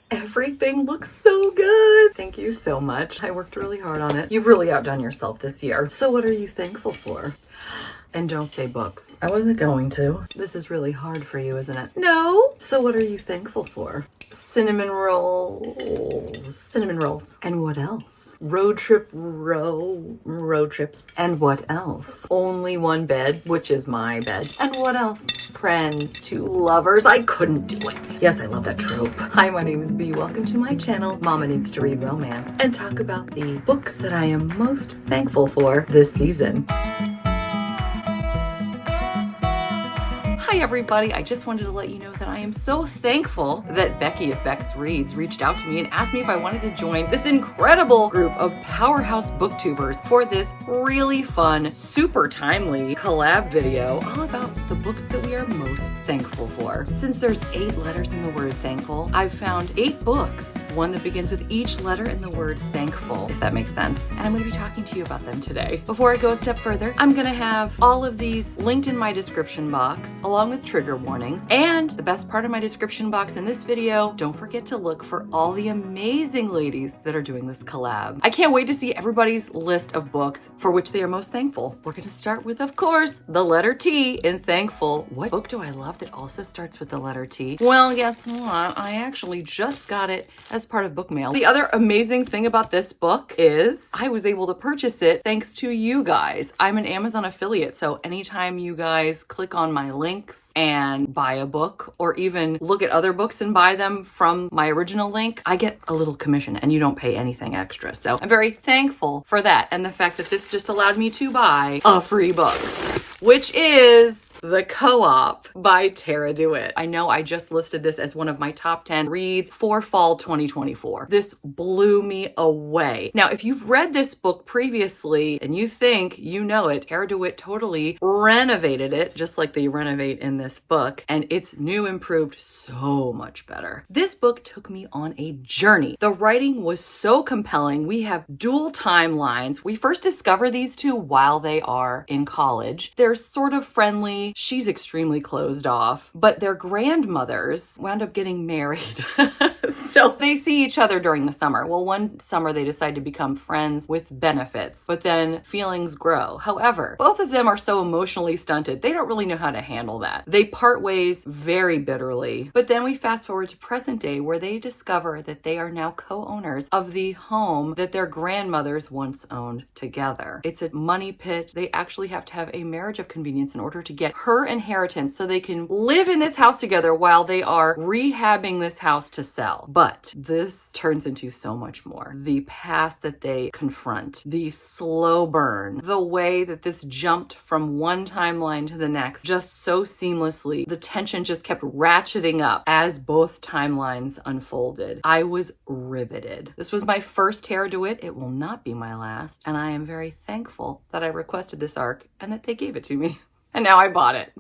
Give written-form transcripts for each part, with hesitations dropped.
Everything looks so good. Thank you so much. I worked really hard on it. You've really outdone yourself this year. So what are you thankful for? And don't say books. I wasn't going to. This is really hard for you, isn't it? No. So what are you thankful for? Cinnamon rolls. Cinnamon rolls. And what else? Road trips. And what else? Only one bed, which is my bed. And what else? Friends, two lovers. I couldn't do it. Yes, I love that trope. Hi, my name is Bee. Welcome to my channel, Mama Needs to Read Romance, and talk about the books that I am most thankful for this season. Hi everybody, I just wanted to let you know that I am so thankful that Becky of Bex Reads reached out to me and asked me if I wanted to join this incredible group of powerhouse booktubers for this really fun, super timely collab video all about the books that we are most thankful for. Since there's 8 letters in the word thankful, I've found 8 books, one that begins with each letter in the word thankful, if that makes sense. And I'm going to be talking to you about them today. Before I go a step further, I'm going to have all of these linked in my description box, along with trigger warnings. And the best part of my description box in this video, don't forget to look for all the amazing ladies that are doing this collab. I can't wait to see everybody's list of books for which they are most thankful. We're going to start with, of course, the letter T in thankful. What book do I love that also starts with the letter T? Well, guess what? I actually just got it as part of book mail. The other amazing thing about this book is I was able to purchase it thanks to you guys. I'm an Amazon affiliate, so anytime you guys click on my links and buy a book, or even look at other books and buy them from my original link, I get a little commission and you don't pay anything extra. So I'm very thankful for that, and the fact that this just allowed me to buy a free book, which is The Co-op by Tara DeWitt. I know I just listed this as one of my top 10 reads for fall 2024. This blew me away. Now, if you've read this book previously and you think you know it, Tara DeWitt totally renovated it, just like they renovate in this book, and it's new, improved, so much better. This book took me on a journey. The writing was so compelling. We have dual timelines. We first discover these two while they are in college. They're sort of friendly. She's extremely closed off, but their grandmothers wound up getting married. So they see each other during the summer. Well, one summer they decide to become friends with benefits, but then feelings grow. However, both of them are so emotionally stunted, they don't really know how to handle that. They part ways very bitterly. But then we fast forward to present day, where they discover that they are now co-owners of the home that their grandmothers once owned together. It's a money pit. They actually have to have a marriage of convenience in order to get her inheritance so they can live in this house together while they are rehabbing this house to sell. But this turns into so much more. The past that they confront, the slow burn, the way that this jumped from one timeline to the next just so seamlessly. The tension just kept ratcheting up as both timelines unfolded. I was riveted. This was my first Tara DeWitt. It will not be my last. And I am very thankful that I requested this arc and that they gave it to me. And now I bought it.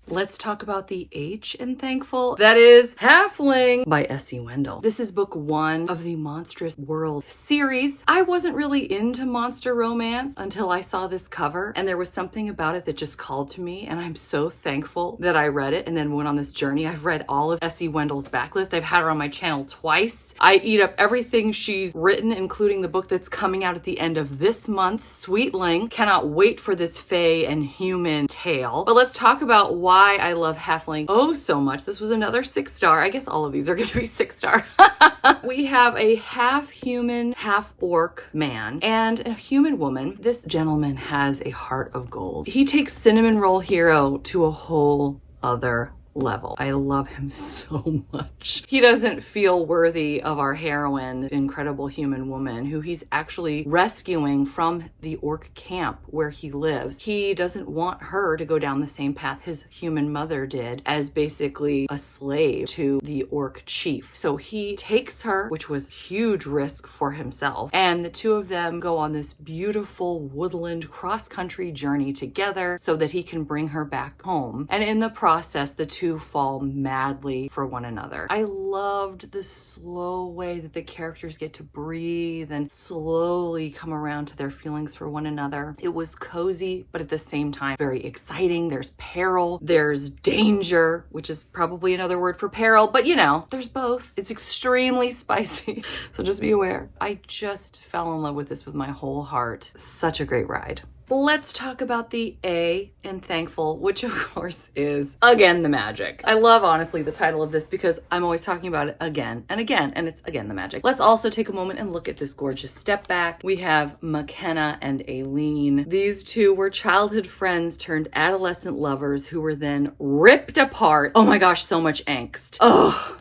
Let's talk about the H in thankful. That is Halfling by S.E. Wendell. This is book 1 of the Monstrous World series. I wasn't really into monster romance until I saw this cover, and there was something about it that just called to me, and I'm so thankful that I read it and then went on this journey. I've read all of S.E. Wendell's backlist. I've had her on my channel twice. I eat up everything she's written, including the book that's coming out at the end of this month, Sweetling. Cannot wait for this fae and human tale. But let's talk about why I love Halfling oh so much. This was another 6-star. I guess all of these are going to be 6-star. We have a half human, half orc man and a human woman. This gentleman has a heart of gold. He takes Cinnamon Roll Hero to a whole other level. I love him so much. He doesn't feel worthy of our heroine, the incredible human woman who he's actually rescuing from the orc camp where he lives. He doesn't want her to go down the same path his human mother did, as basically a slave to the orc chief. So he takes her, which was huge risk for himself, and the two of them go on this beautiful woodland cross-country journey together so that he can bring her back home. And in the process, the two two fall madly for one another. I loved the slow way that the characters get to breathe and slowly come around to their feelings for one another. It was cozy, but at the same time, very exciting. There's peril, there's danger, which is probably another word for peril, but there's both. It's extremely spicy, so just be aware. I just fell in love with this with my whole heart. Such a great ride. Let's talk about the A in Thankful, which of course is, again, the magic. I love, honestly, the title of this because I'm always talking about it again and again, and it's, again, the magic. Let's also take a moment and look at this gorgeous step back. We have McKenna and Aileen. These two were childhood friends turned adolescent lovers who were then ripped apart. Oh my gosh, so much angst. Oh.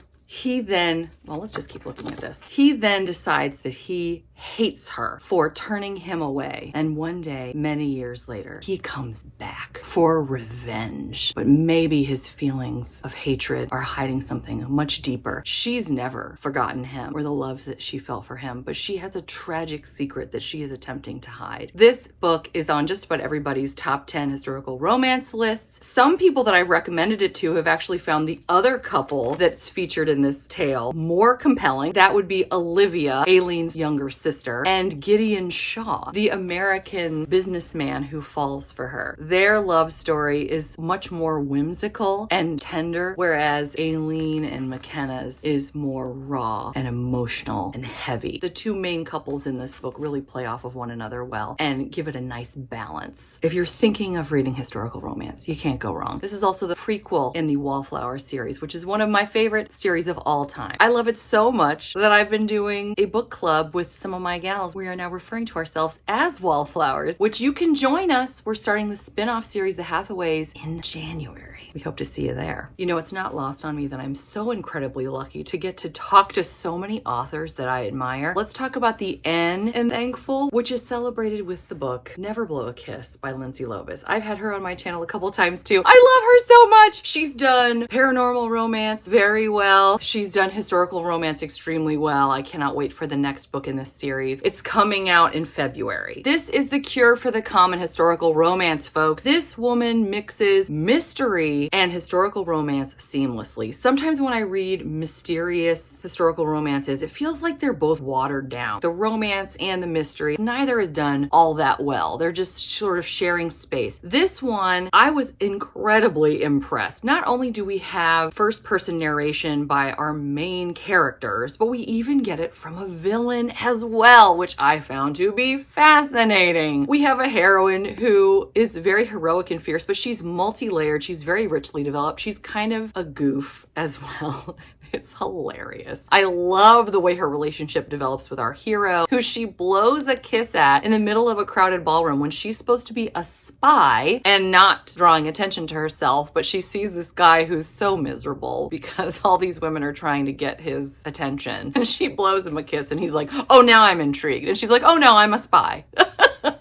Let's just keep looking at this. He then decides that he hates her for turning him away. And one day, many years later, he comes back for revenge. But maybe his feelings of hatred are hiding something much deeper. She's never forgotten him or the love that she felt for him, but she has a tragic secret that she is attempting to hide. This book is on just about everybody's top 10 historical romance lists. Some people that I've recommended it to have actually found the other couple that's featured in this tale more compelling. That would be Olivia, Aileen's younger sister, and Gideon Shaw, the American businessman who falls for her. Their love story is much more whimsical and tender, whereas Aileen and McKenna's is more raw and emotional and heavy. The two main couples in this book really play off of one another well and give it a nice balance. If you're thinking of reading historical romance, you can't go wrong. This is also the prequel in the Wallflower series, which is one of my favorite series of all time. I love it so much that I've been doing a book club with some of my gals. We are now referring to ourselves as Wallflowers, which you can join us. We're starting the spin-off series, The Hathaways, in January. We hope to see you there. It's not lost on me that I'm so incredibly lucky to get to talk to so many authors that I admire. Let's talk about the N in Thankful, which is celebrated with the book Never Blow a Kiss by Lindsay Lovis. I've had her on my channel a couple times too. I love her so much. She's done paranormal romance very well. She's done historical romance extremely well. I cannot wait for the next book in this series. It's coming out in February. This is the cure for the common historical romance, folks. This woman mixes mystery and historical romance seamlessly. Sometimes when I read mysterious historical romances, it feels like they're both watered down. The romance and the mystery, neither is done all that well. They're just sort of sharing space. This one, I was incredibly impressed. Not only do we have first-person narration by our main characters, but we even get it from a villain as well, which I found to be fascinating. We have a heroine who is very heroic and fierce, but she's multi-layered. She's very richly developed. She's kind of a goof as well. It's hilarious. I love the way her relationship develops with our hero, who she blows a kiss at in the middle of a crowded ballroom when she's supposed to be a spy and not drawing attention to herself, but she sees this guy who's so miserable because all these women are trying to get his attention. And she blows him a kiss and he's like, oh, now I'm intrigued. And she's like, oh no, I'm a spy.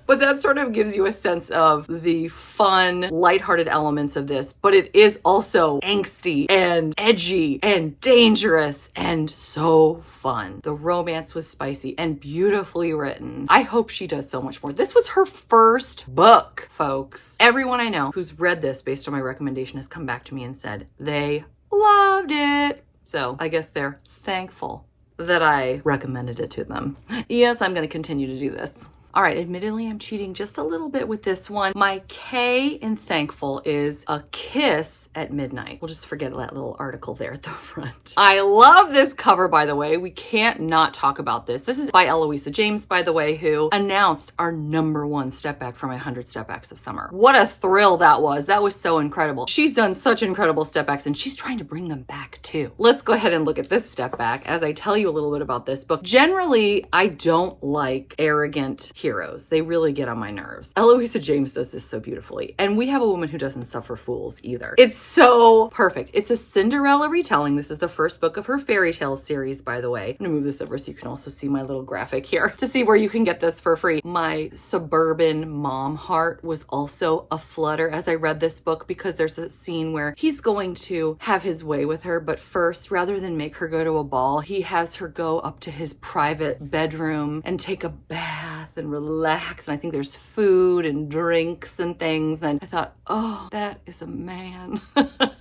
But that sort of gives you a sense of the fun, lighthearted elements of this, but it is also angsty and edgy and dangerous and so fun. The romance was spicy and beautifully written. I hope she does so much more. This was her first book, folks. Everyone I know who's read this based on my recommendation has come back to me and said they loved it. So I guess they're thankful that I recommended it to them. Yes, I'm going to continue to do this. All right, admittedly, I'm cheating just a little bit with this one. My K in Thankful is A Kiss at Midnight. We'll just forget that little article there at the front. I love this cover, by the way. We can't not talk about this. This is by Eloisa James, by the way, who announced our #1 step back for my 100 step backs of summer. What a thrill that was. That was so incredible. She's done such incredible step backs and she's trying to bring them back too. Let's go ahead and look at this step back as I tell you a little bit about this book. Generally, I don't like arrogant heroes. They really get on my nerves. Eloisa James does this so beautifully. And we have a woman who doesn't suffer fools either. It's so perfect. It's a Cinderella retelling. This is the first book of her fairy tale series, by the way. I'm gonna move this over so you can also see my little graphic here to see where you can get this for free. My suburban mom heart was also aflutter as I read this book because there's a scene where he's going to have his way with her, but first, rather than make her go to a ball, he has her go up to his private bedroom and take a bath and relax. And I think there's food and drinks and things. And I thought, oh, that is a man.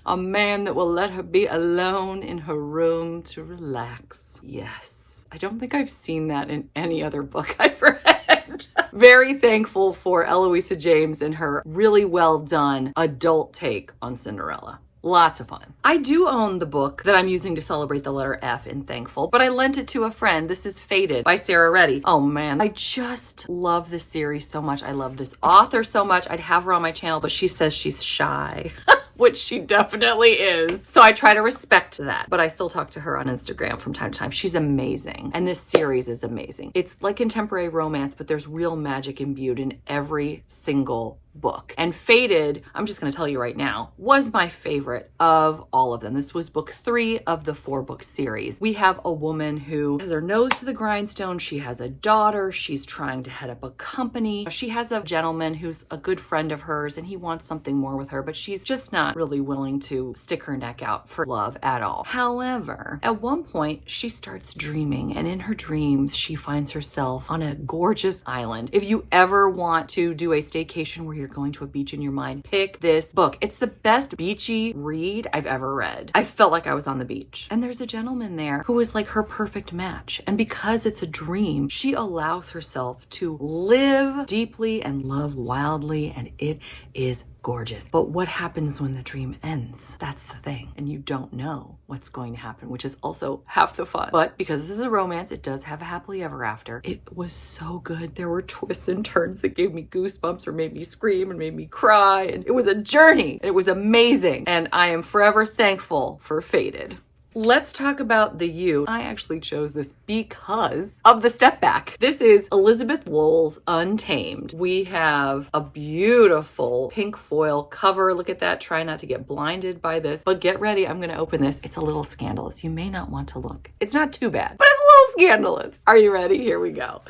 A man that will let her be alone in her room to relax. Yes. I don't think I've seen that in any other book I've read. Very thankful for Eloisa James and her really well done adult take on Cinderella. Lots of fun. I do own the book that I'm using to celebrate the letter F in Thankful, but I lent it to a friend. This is Fated by Sarah Reddy. Oh man, I just love this series so much. I love this author so much. I'd have her on my channel, but she says she's shy. Which she definitely is. So I try to respect that, but I still talk to her on Instagram from time to time. She's amazing. And this series is amazing. It's like contemporary romance, but there's real magic imbued in every single book. And Fated, I'm just going to tell you right now, was my favorite of all of them. This was book 3 of the 4-book series. We have a woman who has her nose to the grindstone. She has a daughter. She's trying to head up a company. She has a gentleman who's a good friend of hers and he wants something more with her, but she's just not really willing to stick her neck out for love at all. However, at one point she starts dreaming, and in her dreams she finds herself on a gorgeous island. If you ever want to do a staycation where you're going to a beach in your mind, pick this book. It's the best beachy read I've ever read. I felt like I was on the beach. And there's a gentleman there who is like her perfect match. And because it's a dream, she allows herself to live deeply and love wildly, and it is gorgeous. But what happens when the dream ends? That's the thing. And you don't know what's going to happen, which is also half the fun. But because this is a romance, it does have a happily ever after. It was so good. There were twists and turns that gave me goosebumps or made me scream and made me cry. And it was a journey. And it was amazing. And I am forever thankful for Fated. Let's talk about the U. I actually chose this because of the step back. This is Elizabeth Lowell's Untamed. We have a beautiful pink foil cover. Look at that. Try not to get blinded by this, but get ready. I'm going to open this. It's a little scandalous. You may not want to look. It's not too bad, but it's a little scandalous. Are you ready? Here we go.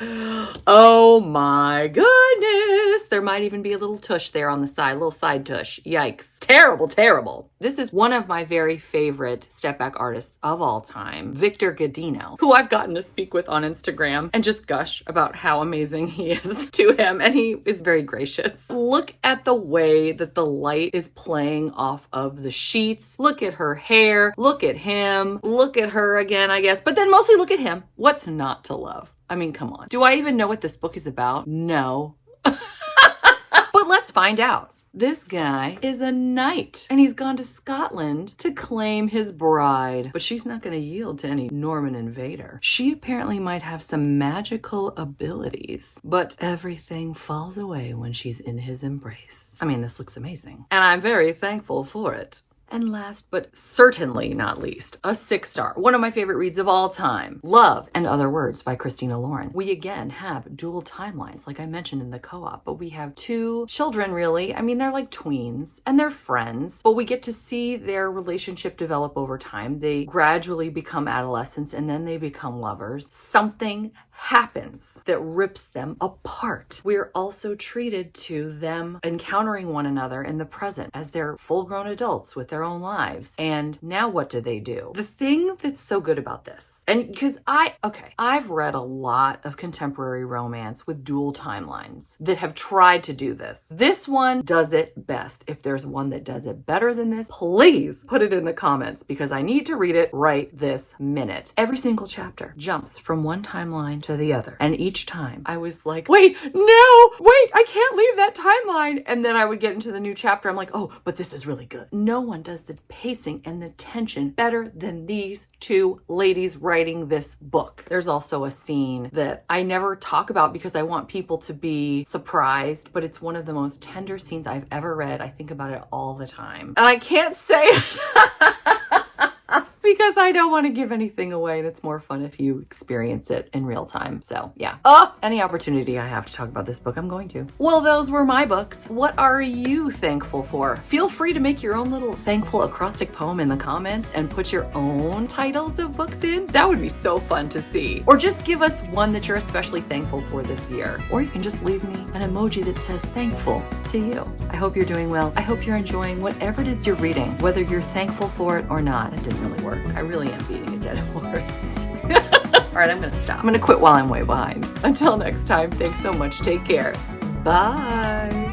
Oh my goodness. There might even be a little tush there on the side, a little side tush. Yikes. Terrible, terrible. This is one of my very favorite step back artists of all time, Victor Godino, who I've gotten to speak with on Instagram and just gush about how amazing he is to him. And he is very gracious. Look at the way that the light is playing off of the sheets. Look at her hair. Look at him. Look at her again, I guess. But then mostly look at him. What's not to love? I mean, come on. Do I even know what this book is about? No. But let's find out. This guy is a knight, and he's gone to Scotland to claim his bride. But she's not going to yield to any Norman invader. She apparently might have some magical abilities, but everything falls away when she's in his embrace. I mean, this looks amazing, and I'm very thankful for it. And last but certainly not least, a 6-star, one of my favorite reads of all time, Love and Other Words by Christina Lauren. We again have dual timelines, like I mentioned in the co-op, but we have 2 children really. I mean, they're like tweens and they're friends, but we get to see their relationship develop over time. They gradually become adolescents and then they become lovers. Something happens that rips them apart. We are also treated to them encountering one another in the present as they're full-grown adults with their own lives. And now what do they do? The thing that's so good about this, and because I've read a lot of contemporary romance with dual timelines that have tried to do this. This one does it best. If there's one that does it better than this, please put it in the comments because I need to read it right this minute. Every single chapter jumps from one timeline to the other. And each time I was like, wait, I can't leave that timeline. And then I would get into the new chapter. I'm like, oh, but this is really good. No one does the pacing and the tension better than these 2 ladies writing this book. There's also a scene that I never talk about because I want people to be surprised, but it's one of the most tender scenes I've ever read. I think about it all the time. And I can't say it. Because I don't want to give anything away and it's more fun if you experience it in real time. So yeah. Any opportunity I have to talk about this book, I'm going to. Well, those were my books. What are you thankful for? Feel free to make your own little thankful acrostic poem in the comments and put your own titles of books in. That would be so fun to see. Or just give us one that you're especially thankful for this year. Or you can just leave me an emoji that says thankful to you. I hope you're doing well. I hope you're enjoying whatever it is you're reading, whether you're thankful for it or not. It didn't really work. I really am beating a dead horse. All right, I'm gonna stop. I'm gonna quit while I'm way behind. Until next time, thanks so much. Take care. Bye.